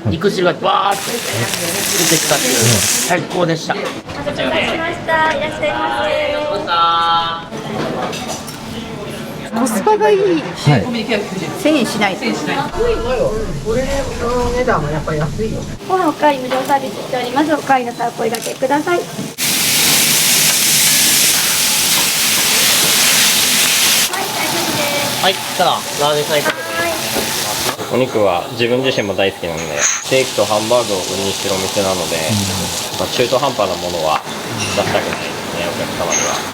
肉汁がバーッと出てきたっていう最高でした。お待たせしました。いらっしゃいませ。コスパがいい。1000円しない。これの値段はやっぱり安いよ。ご飯おかわり無料サービスしております。おかわりの際お声掛けください。はい、大丈夫です。はい、来たらラーメンさんいかがですか。お肉は自分自身も大好きなので、ステーキとハンバーグを売りにしてるお店なので、中途半端なものは出したくないですね、お客様には。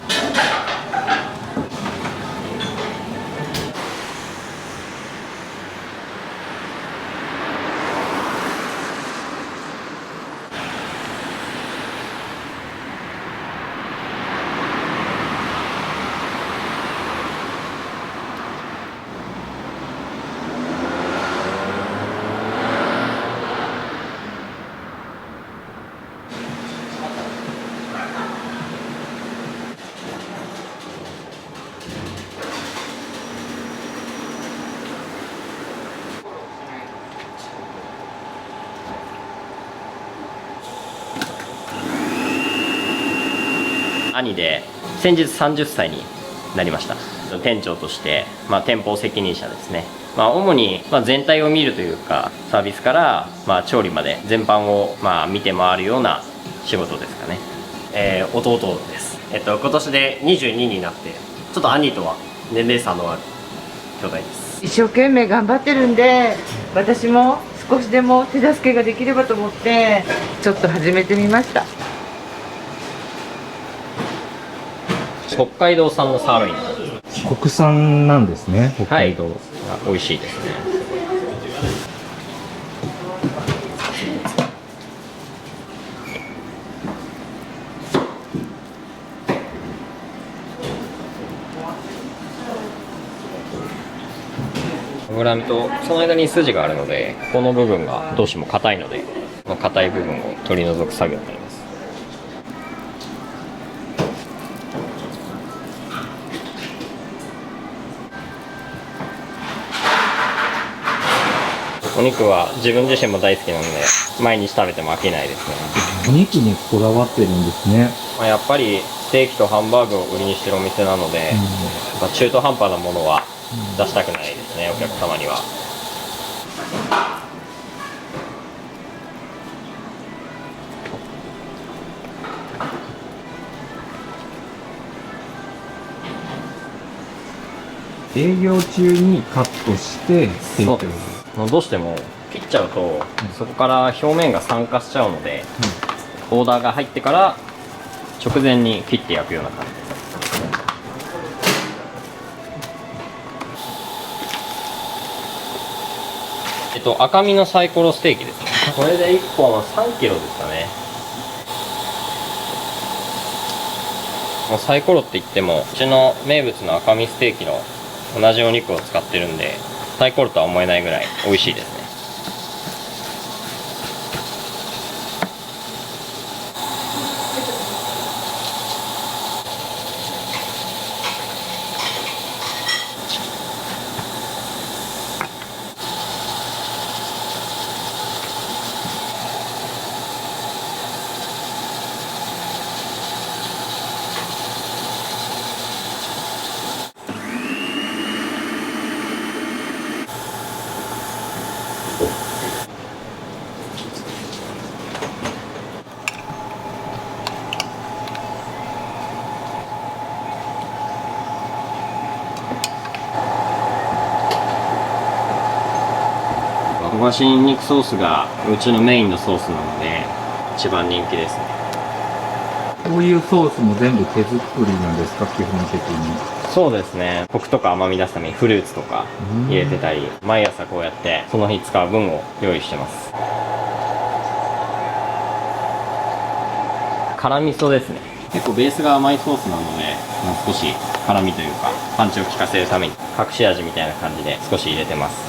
兄で先日30歳になりました。店長として、店舗責任者ですね。主に全体を見るというか、サービスから調理まで全般を見て回るような仕事ですかね。弟です。今年で22になって、ちょっと兄とは年齢差のある兄弟です。一生懸命頑張ってるんで、私も少しでも手助けができればと思ってちょっと始めてみました。北海道産のサーロイン。国産なんですね、北海道。美味しいですね。脂身とその間に筋があるので、ここの部分がどうしても硬いので、硬い部分を取り除く作業になります。お肉は自分自身も大好きなので、毎日食べても飽きないですね。お肉にこだわってるんですね。やっぱりステーキとハンバーグを売りにしてるお店なので、中途半端なものは出したくないですね、お客様には。営業中にカットして提供。どうしても切っちゃうと、そこから表面が酸化しちゃうので、オーダーが入ってから直前に切って焼くような感じです。赤身のサイコロステーキですね。これで1本3キロですかね。もうサイコロって言っても、うちの名物の赤身ステーキの同じお肉を使ってるんで、サイコロとは思えないぐらい美味しいですね。焦がしニンニクソースがうちのメインのソースなので一番人気ですね。こういうソースも全部手作りなんですか、基本的に。そうですね。コクとか甘み出すためにフルーツとか入れてたり、毎朝こうやってその日使う分を用意してます。辛味噌ですね。結構ベースが甘いソースなので、少し辛みというかパンチを効かせるために隠し味みたいな感じで少し入れてます。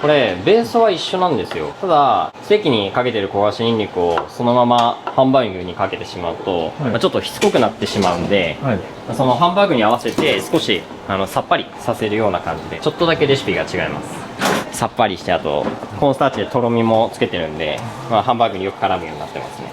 これベースは一緒なんですよ。ただステーキにかけてる焦がしニンニクをそのままハンバーグにかけてしまうと、はいちょっとしつこくなってしまうんで、はい。そのハンバーグに合わせて少しさっぱりさせるような感じでちょっとだけレシピが違います。さっぱりして、あとコーンスターチでとろみもつけてるんで、ハンバーグによく絡むようになってますね。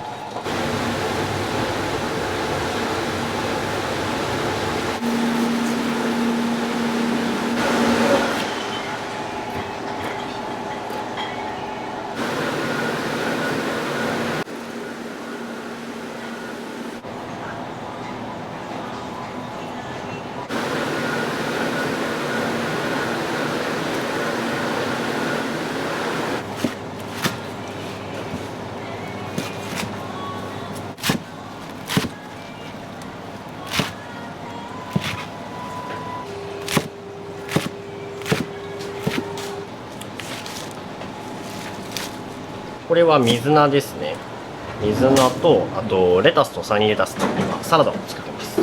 これは水菜ですね。水菜とあとレタスとサニーレタスと今サラダを作ってます。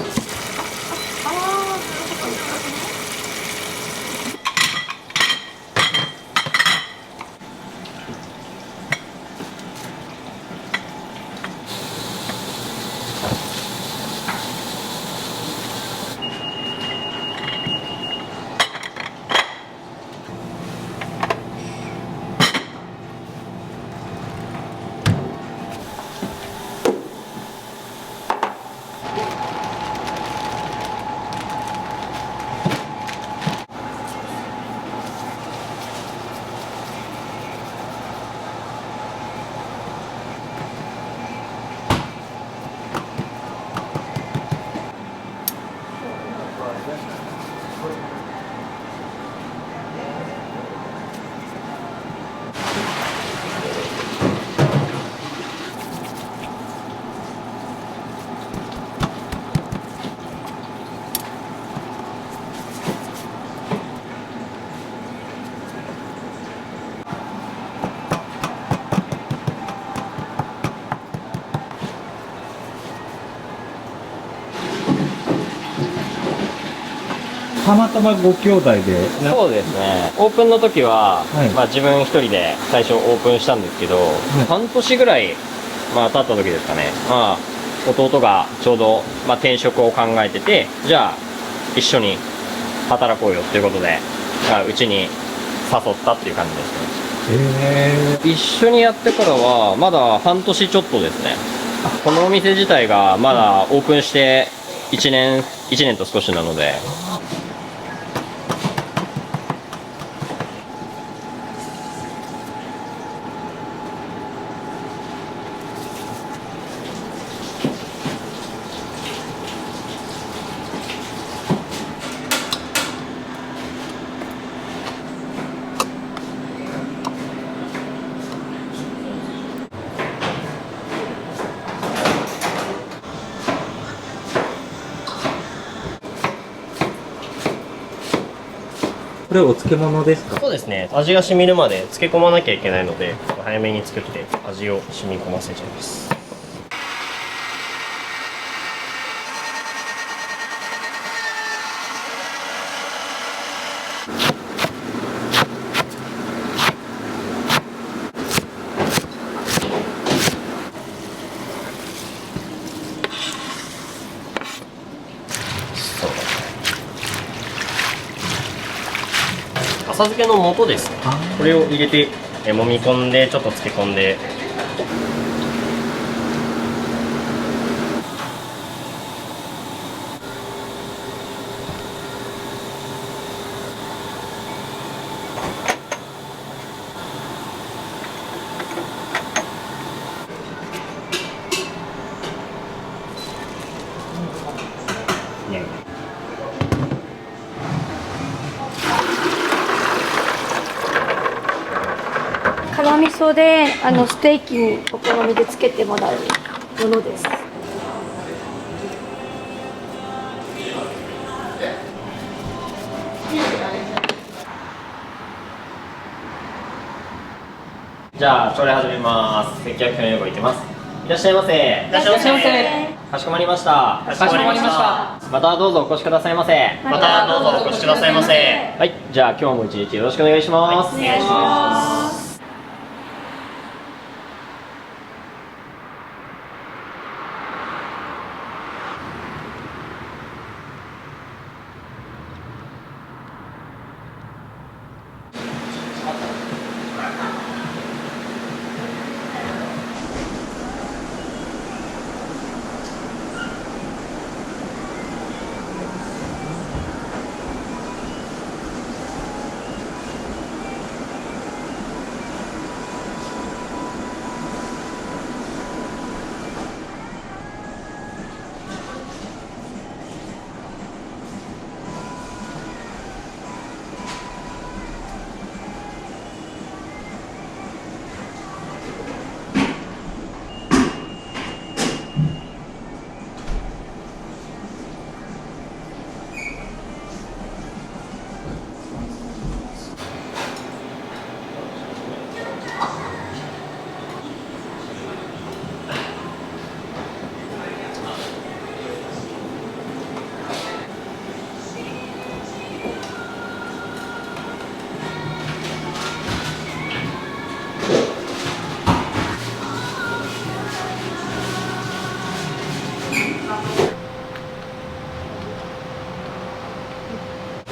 たまたまご兄弟で。そうですね。オープンの時は、はい自分一人で最初オープンしたんですけど、半年ぐらい、経った時ですかね。弟がちょうど、転職を考えてて、じゃあ一緒に働こうよっていうことで、うちに誘ったっていう感じですね。一緒にやってからはまだ半年ちょっとですね。このお店自体がまだオープンして1年と少しなので。これお漬物ですか？そうですね。味が染みるまで漬け込まなきゃいけないので、早めに作って味を染み込ませちゃいます。浅漬けの素ですね。これを入れて揉み込んでちょっと漬け込んで。辛味噌でステーキにお好みでつけてもらうものです。じゃあ調理始めます。接客用意いきます。いらっしゃいませ。いらっしゃいませ。かしこまりました。かしこまりました。またどうぞお越しくださいませ。またどうぞお越しくださいませ。はい、じゃあ今日も一日よろしくお願いします。お願いします。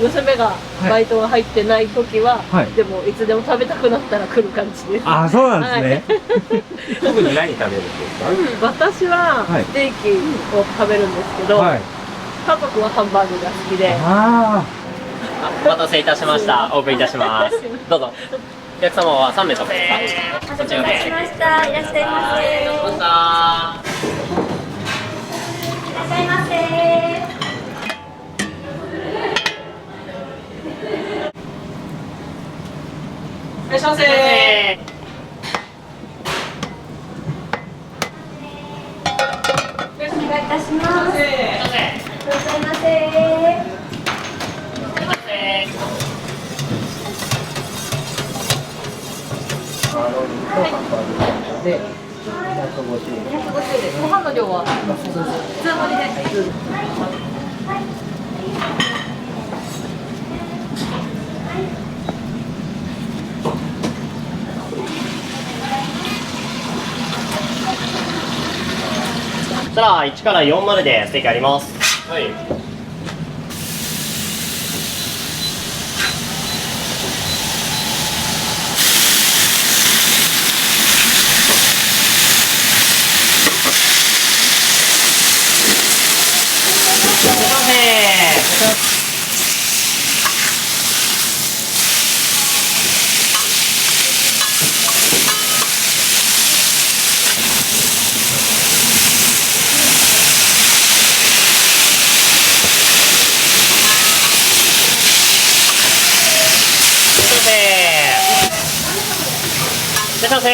娘がバイトが入ってない時は、はいでもいつでも食べたくなったら来る感じです。あ、そうなんですね。特に何食べるんですか？私ははいステーキを食べるんですけど、はい。家族はハンバーグが好きで、あお待たせいたしました。オープンいたします。どうぞ。お客様は3名様ですか？お待たせしました。いらっしゃいませ。いらっしゃいませ。いらっしゃいませ。お願いいたします。いらっしゃいませ。ご飯の量は普通盛りで。そしたら1から4まででステーキあります。はい。いらっしゃいませ。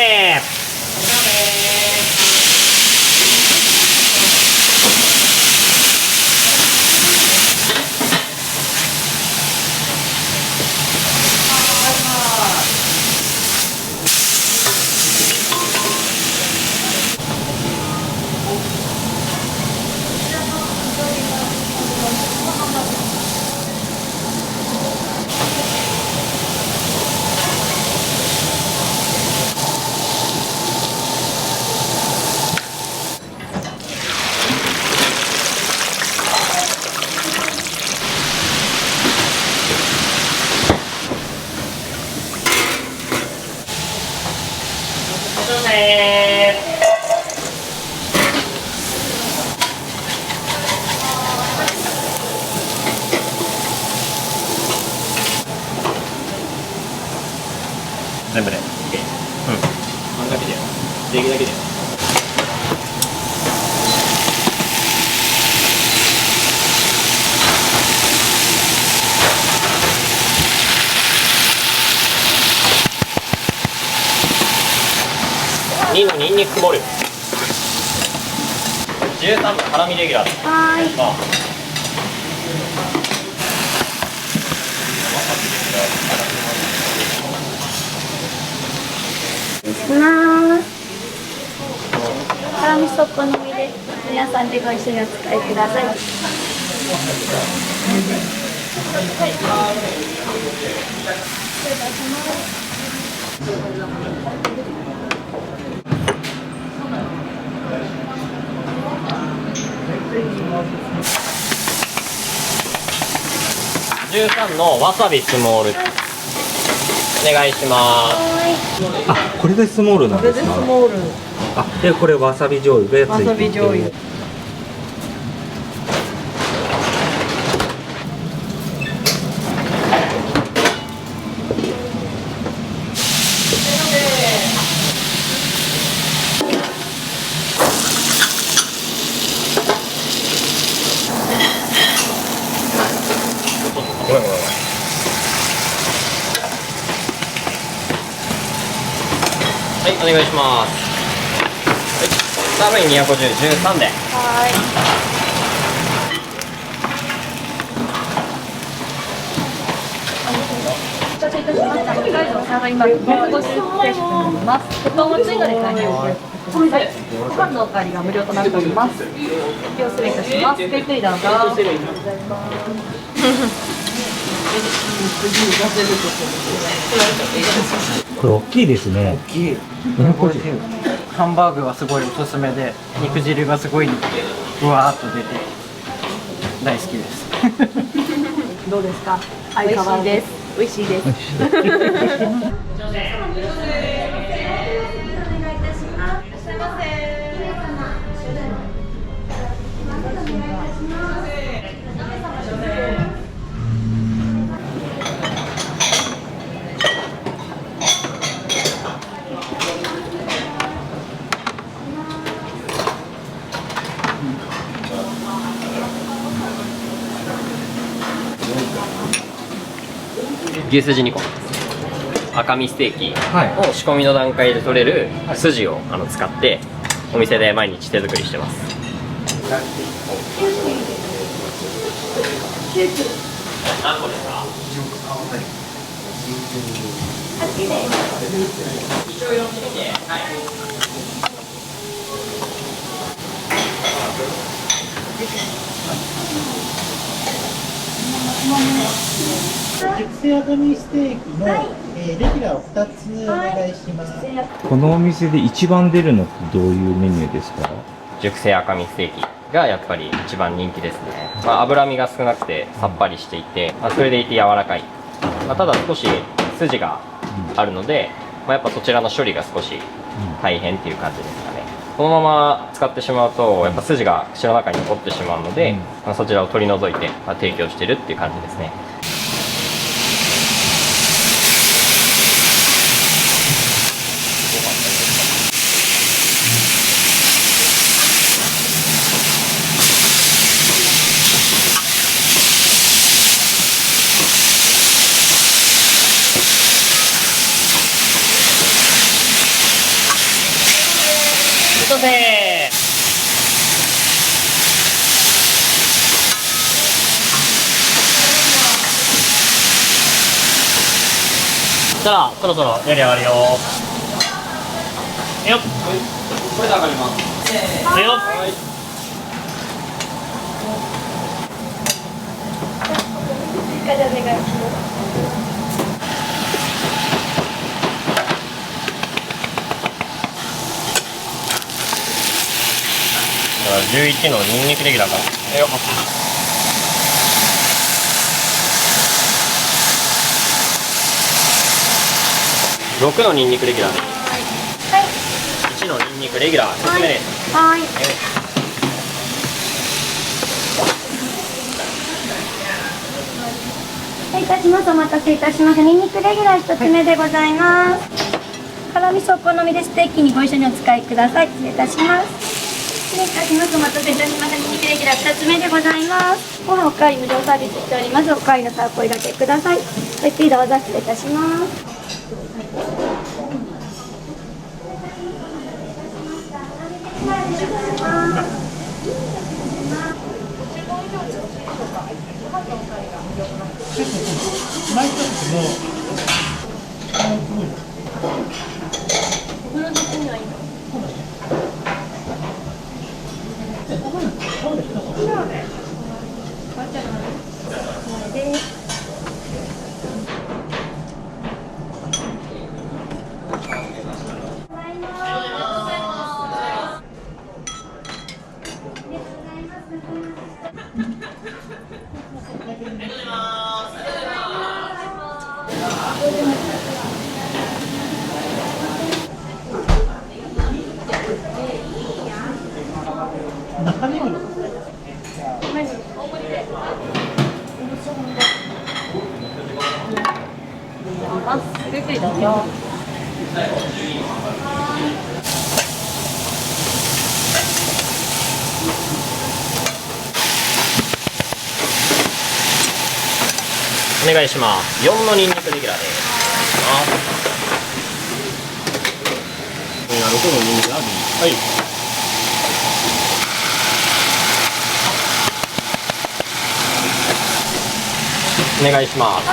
全部で。うん。あれだけで。ネギだけで。2のニンニクボール。13のハラミレギュラー。はーい。あ。します。辛味そっこのみで皆さんでご一緒にお使いください。13のわさびスモールお願いします。あ、これでスモールなんこれでか。ですスモール。あ、でこれわさび醤油がついてわさび醤油。ごめんごめんごめん。はい、お願いします。はい、サーロイン250、13で。お待たせいたしました。北海道サーロインバル150定食になります。鉄板も追加で開業してください。ご飯のおかわりが無料となっております。お気を失礼いたします。ゆっくりどうぞ。これ大きいですね。大きい。ハンバーグはすごいおすすめで、肉汁がすごいぶわーっと出て大好きです。どうですか。美味しいです。美味しいです。牛すじ煮込み、赤身ステーキを仕込みの段階で取れる筋を使ってお店で毎日手作りしてます。何個ですか？一応4切りで、はい。熟成赤身ステーキの、レギュラーを2つお願いします。このお店で一番出るのってどういうメニューですか？熟成赤身ステーキがやっぱり一番人気ですね。脂身が少なくてさっぱりしていて、それでいて柔らかい。ただ少し筋があるので、やっぱそちらの処理が少し大変っていう感じですかね。このまま使ってしまうとやっぱ筋が口の中に残ってしまうので、そちらを取り除いて提供してるっていう感じですね。そしたらそろそろやり上がるよ。よっ、これで上がります。はいよ。11のニンニクレギュラーから。よっ。6のニンニクレギュラーです。はい。1のニンニクレギュラー1つ目です。はい。失礼いたします。お待たせいたします。ニンニクレギュラー1つ目でございます。辛味噌お好みでステーキにご一緒にお使いください。失礼いたします。失礼いたします。お待たせいたしました。ニンニクレギュラー2つ目でございます。ご飯おかわり無料サービスしております。おかわりの際お声掛けください。ごゆっくりどうぞ。失礼いたします。中目黒ゆっくりどうぞ。お願いします。4のニンニクレギュラーです。6のニンニクラービー。はい。お願いします。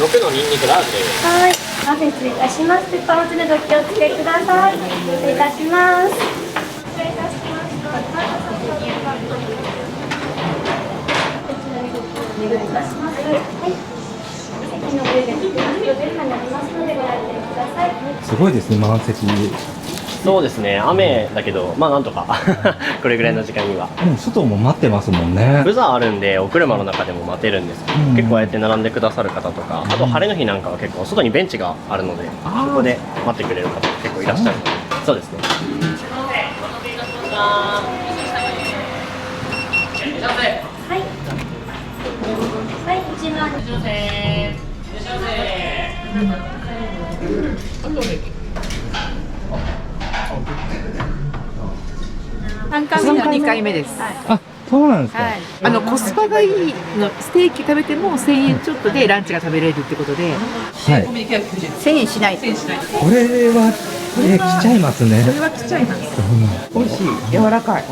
6のニンニクラーズです。はい、お待たせ失礼いたします。鉄板落ちるとお気をつけください。失礼いたします。失礼いたします。お願いいたします。はい。席の上で全部になりますのでご来店ください。すごいですね、満席。そうですね、雨だけど、まあなんとかこれぐらいの時間には。でも外も待ってますもんね。ブザーあるんで、お車の中でも待てるんですけど、うん結構ああやって並んでくださる方とか、あと晴れの日なんかは結構外にベンチがあるので、あーそこで待ってくれる方結構いらっしゃるので、そうですね。はい。はい、1万。3回目です。あ、そうなんですか。コスパがいいの、ステーキ食べても1000円ちょっとでランチが食べれるってことで、はい。 1000円しない。これは、来ちゃいますね。これは来ちゃいます。美味しい、柔らかい。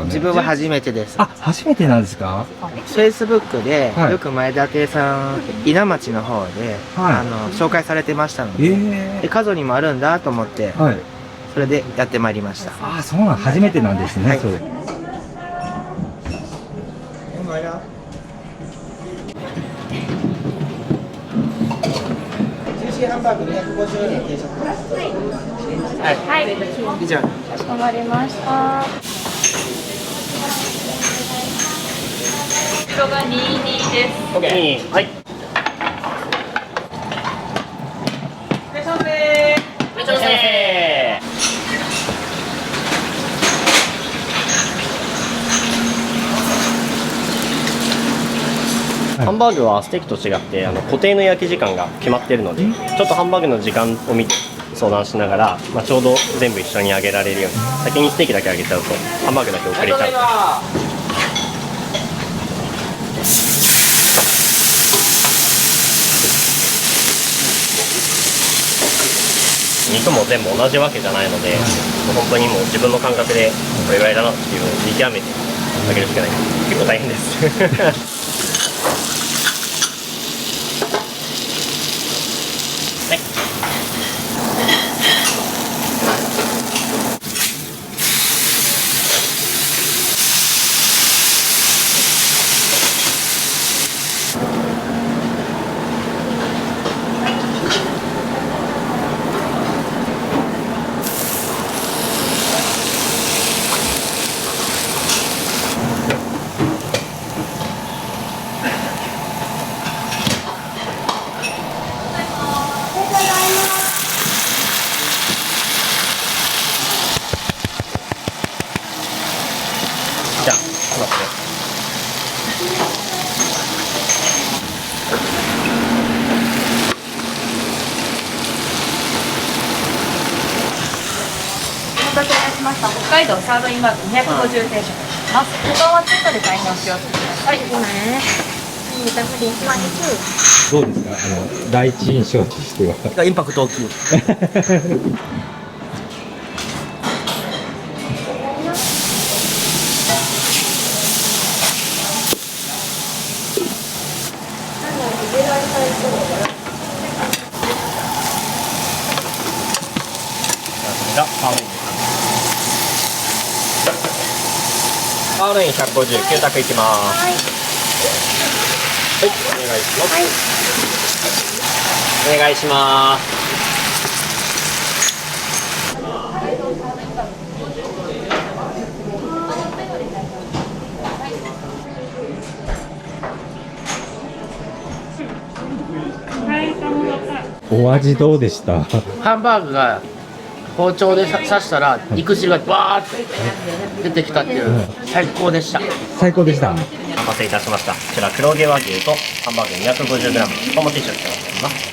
自分は初めてです。あ、初めてなんですか。フェイスブックで、はいよく前田亭さん、稲町の方で、はい紹介されてましたので、で、加須にもあるんだと思って、はい。それでやってまいりました。あ、そうなん、初めてなんですね。それ。ジューシーハンバーグ250円定食。はい。以上。かしこまりました。後ろが22です。 OK。はい。いらっしゃいませ。いらっしゃいませ。ハンバーグはステーキと違って固定の焼き時間が決まっているので、ちょっとハンバーグの時間を見て相談しながら、ちょうど全部一緒に揚げられるように、先にステーキだけ揚げちゃうとハンバーグだけ遅れちゃう。肉も全部同じわけじゃないので、本当にもう自分の感覚でこれぐらいだなっていうのを見極めて揚げるしかない。結構大変ですはい。じゃあ、待って。お待たせいたしました。北海道サーロインバーグ250定食になります。他はセットで買い直しをしてください。どうですか。第一印象としては。インパクト大きい。じゃあ、サーロインです。サーロイン150、9択いきます。はい、お願いします。お願いします。お味どうでした。ハンバーグが包丁で刺したら肉汁がバーって出てきたっていう最高でした。最高でした。お待たせいたしました。こちら黒毛和牛とハンバーグ 250g お持ちしております。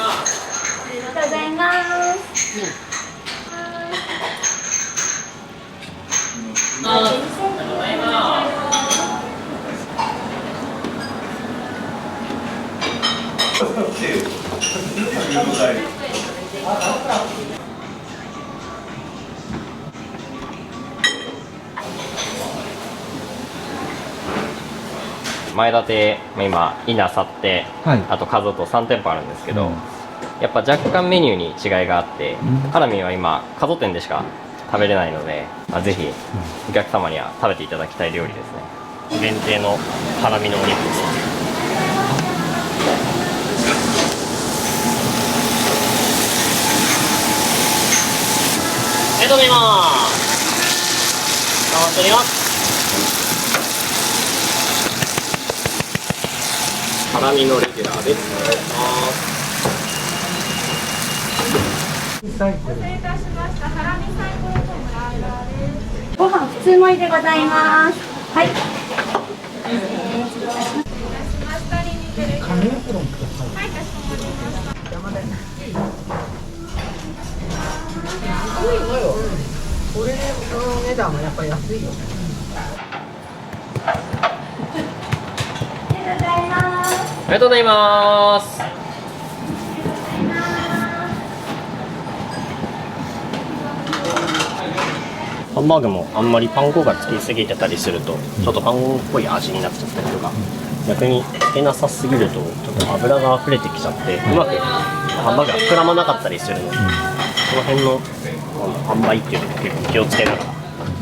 ありがとうございます。前立て、今稲去って、はいあと数と3店舗あるんですけど、うんやっぱ若干メニューに違いがあって、うんハラミは今加藤店でしか食べれないので、ぜひお客様には食べていただきたい料理ですね。限定のハラミのお肉です。ありがとうございます。回しております。ハラミのレギュラーです。お願いします。ご飯普通盛りでございます。はい。これの値段はやっぱり安いよ。ありがとうございます。ハンバーグもあんまりパン粉がつきすぎてたりするとちょっとパンっぽい味になっちゃったりとか、逆につけなさすぎるとちょっと油が溢れてきちゃってうまくハンバーグが膨らまなかったりするので、その辺の販売っていうのも結構気をつけながら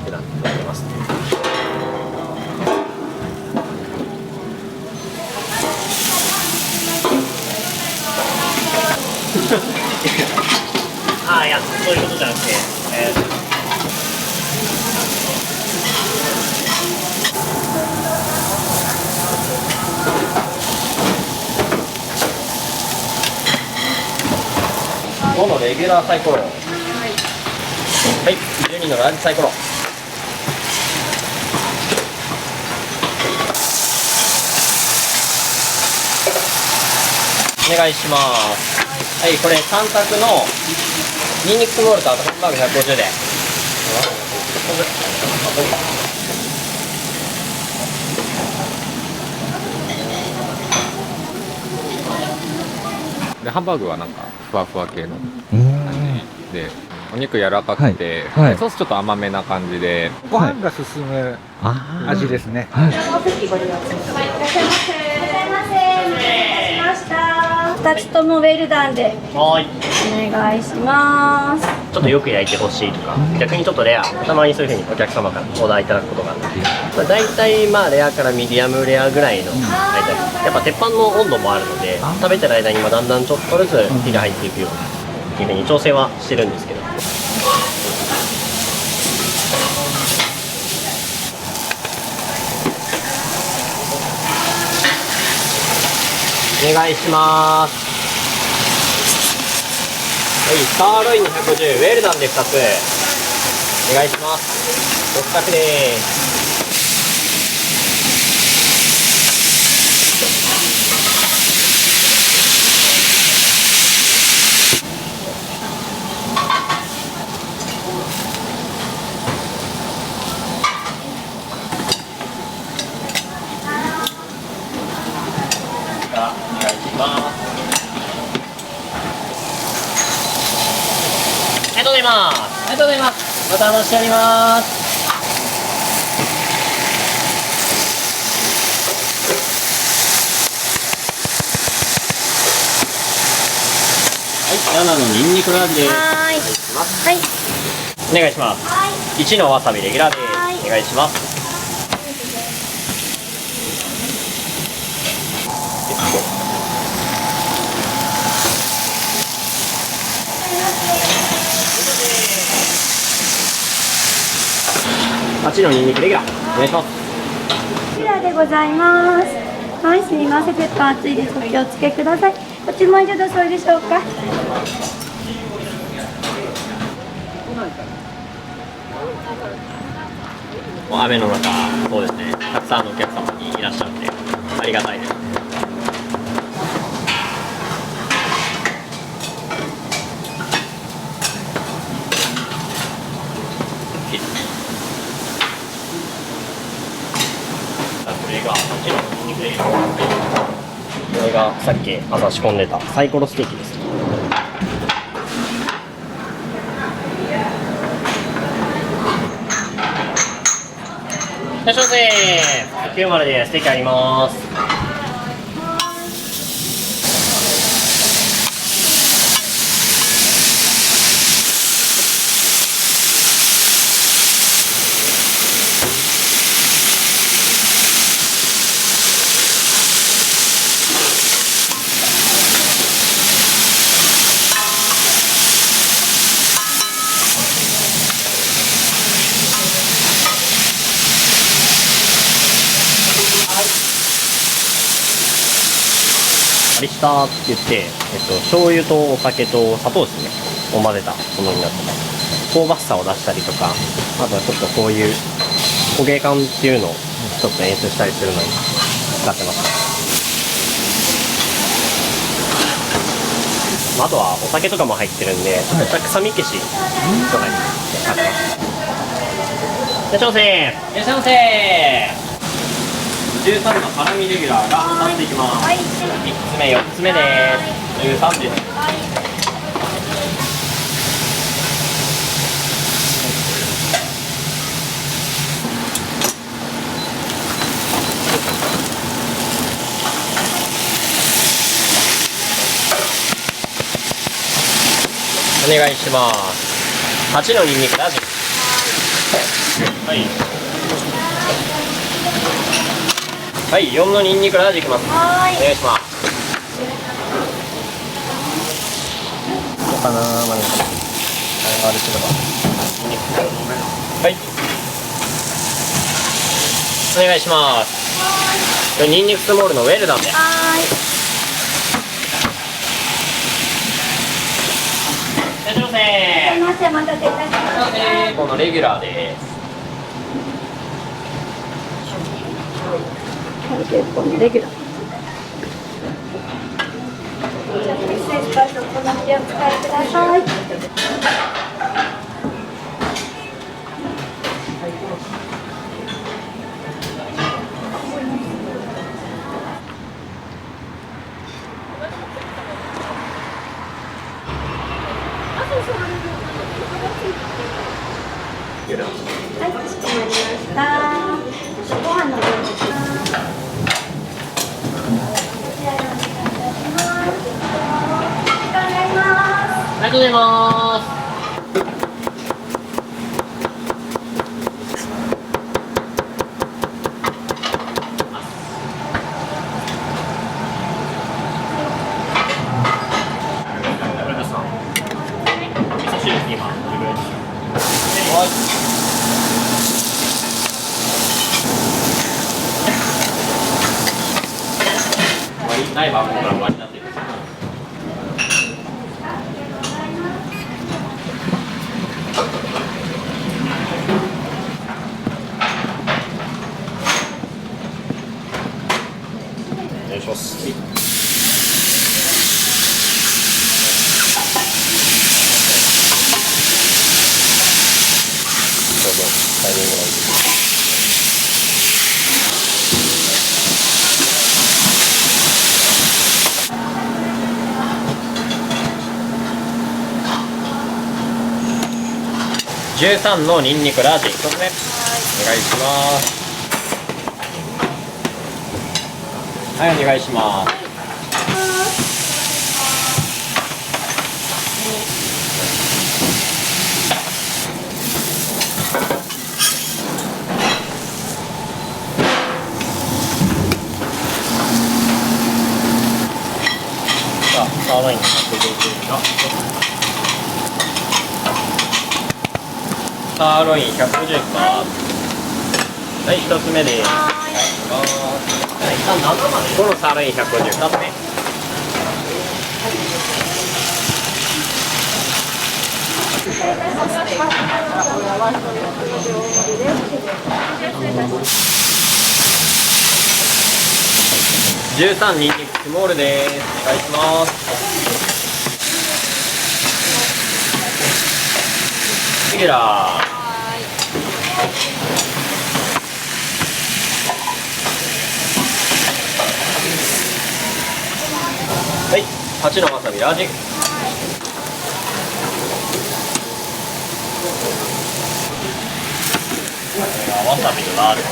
普段やってますね。ああ、いや、そういうことじゃなくて、5のレギュラーサイコロ。はい、12のラージサイコロ。お願いします。はい、これ3択のニンニクスモールとあとハンバーグ150で。でハンバーグはなんかふわふわ系のうんで、お肉柔らかくて、はいはいソースちょっと甘めな感じで、ご飯が進むあー味ですね。はい。お席ご利用ください。いらっしゃいませ。いらっしゃいませ。お待たせいたしました。2つともウェルダンではい。お願いします。ちょっとよく焼いてほしいとか、逆にちょっとレア、たまにそういう風にお客様からオーダーいただくことがあるので、大体レアからミディアムレアぐらいの大体、やっぱ鉄板の温度もあるので、食べてる間にだんだんちょっとずつ火が入っていくようにいう風に調整はしてるんですけど。お願いします。はい、サーロインの150、ウェルダンで2つお願いします。6択です。お願いします。ありがとうございます。バター出してあります。はい、7のニンニクの味です。はい。お願いします。1のわさびレギュラーです。お願いします。8のニンニクレギュラーお願いします。こちらでございます。はい、すみません、ペッパー熱いです。お気をつけください。ご注文以上で遅いでしょうか。雨の中、そうですね、たくさんのお客様にいらっしゃってありがたいです。これがさっき朝仕込んでたサイコロステーキです。いらっしゃいませ。90でステーキあります。バリスタって言って、醤油とお酒と砂糖ですねを混ぜたものになってます。香ばしさを出したりとか、あとはちょっとこういう焦げ感っていうのをちょっと演出したりするのに使ってます。あとはお酒とかも入ってるんで、ちょっとした臭み消しとかに使ってます。いらっしゃいませ。いらっしゃいませ。13の辛味レギュラーが立っていきます。3つ目、4つ目です。13です。お願いします。8のニンニクラジ。はい。はい、4のニンニクラージいきます。お願いします。どうかな、まだあれすれば。はい。お願いします。ニンニクスモールのウェルダンで。はい。いらっしゃいませ。すみません、お待たせいたしました。このレギュラーです。結構レギュラー。失礼します。お好みでお使いください。はい、かしこまりました。ご飯の量です。ありがとうございます。味噌汁です今。はい。終わりない番号から終わりになっている。お願いします。ちょうどタイミングがいいです。13のニンニクラージ1つ目お願いします。はい、お願いします。さあ、サーロインの150がサーロイン150か。はい、1つ目です。はい、このサーロイン150、2つ目。13ニンニクスモールです。お願いします。レギュラー。はい、8のわさびラージ。わさびとラージ。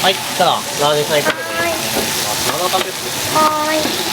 はい、来たらラージサイクルでお願いします。7缶です。はーい。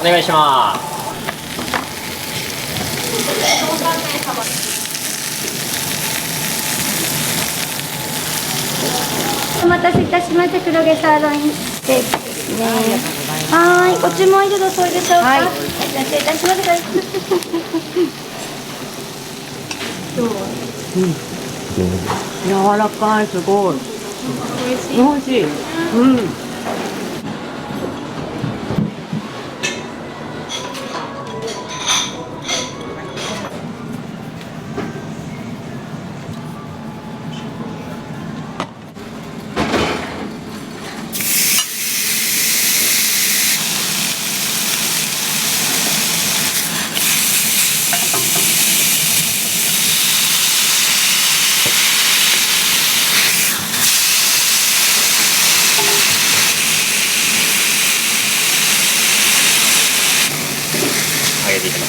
お願いします。お待たせいたしました。黒毛サーロインステーキですね。はーい。ご注文以上でそうでしょうか。はい。失礼いたします。柔らかい、すごい。美味しい。うん。揚げていきます。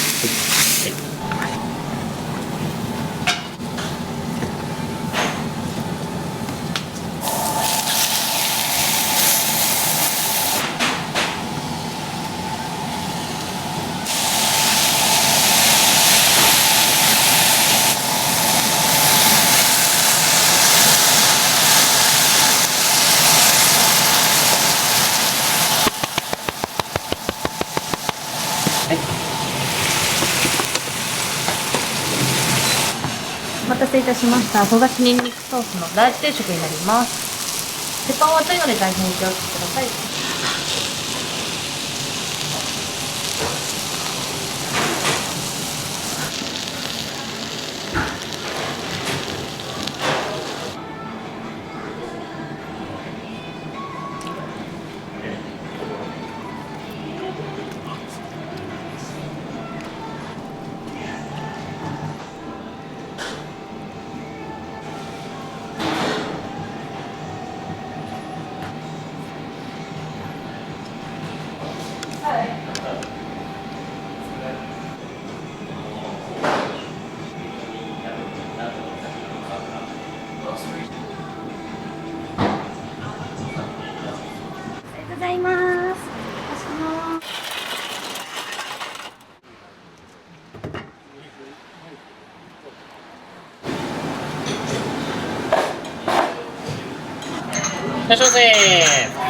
お待たせいたしました。焦がしニンニクソースのラージ定食になります。鉄板は熱いので大事に気をつけてください。ございます。らっしゃいませ。